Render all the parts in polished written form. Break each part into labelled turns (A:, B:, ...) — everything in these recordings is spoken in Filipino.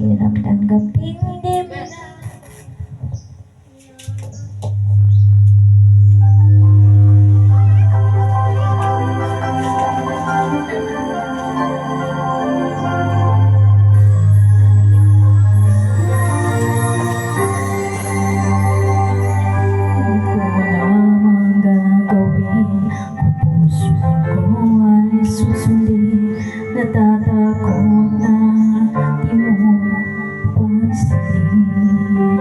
A: Hirap tanggapin, di mo na.
B: Natatakot na di mo pansinin.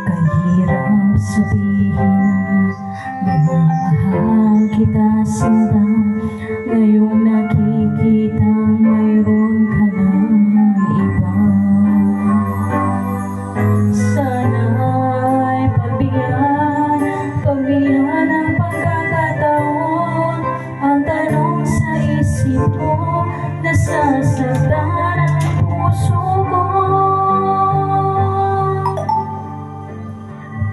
B: Kahirap sabihin na minamahal kita sinta. Ngayong nakikita mayroon ka ng iba. Sana'y pagbigyan ng pagkakataon. Ang tanong sa isip ko, nasasaktan ang puso ko.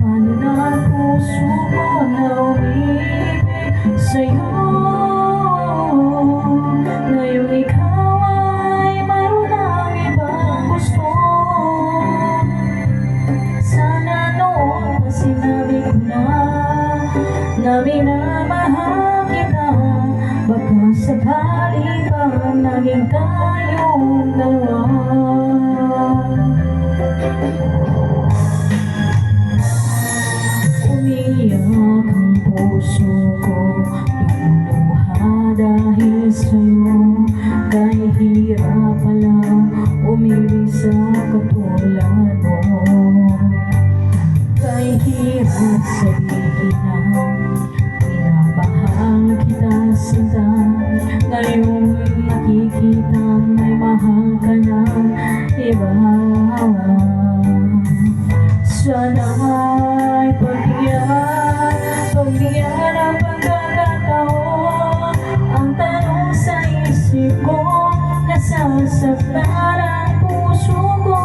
B: Paano na ang puso ko na umibig sa'yo? Ngayong ikaw ay mayroon ng ibang gusto. Sana noon pa sinabi ko na minamahal kita. Baka sakali pa naging tayong dalawa. Umiiyak ang puso ko, lumuluha dahil sa'yo. Kahit hirap pala umibig sa katulad mo. Kahit hirap sabihin na minamahal kita sinta. Ngayong nakikita may mahal ka ng iba. Sana'y pagbigyan ng pagkakataon. Ang tanong sa isip ko, nasasaktan ang puso ko.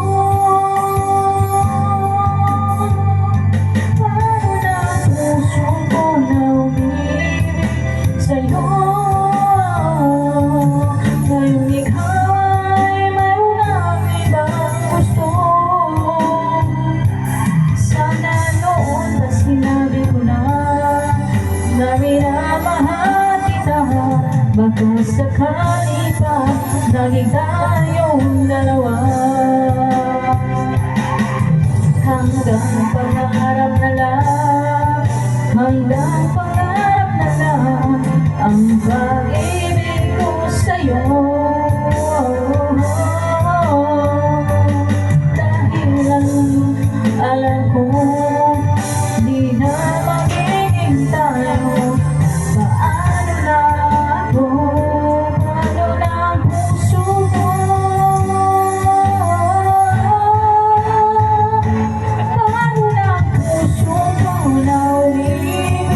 B: Paano na ang puso ko na umibig sa'yo? Ngayong ikaw ay mayroon ng ibang gusto. Sana noon na sinabi ko na minamahal kita. Baka sakali pa naging tayong dalawa. Hanggang pangarap na lang, hanggang pangarap na lang ang pag-ibig ko sa'yo. Dahil alam ko di na magiging tayo. Paano na ako, paano na ang puso ko? Paano na ang puso ko na umibig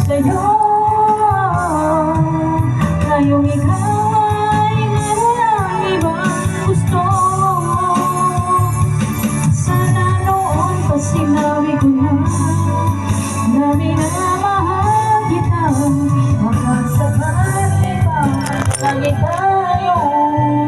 B: sa'yo? Ngayong ikaw ay meron ang ibang gusto. Sana noon pa sinabi ko na minamahal kita. Baka sakali pa lagi tayong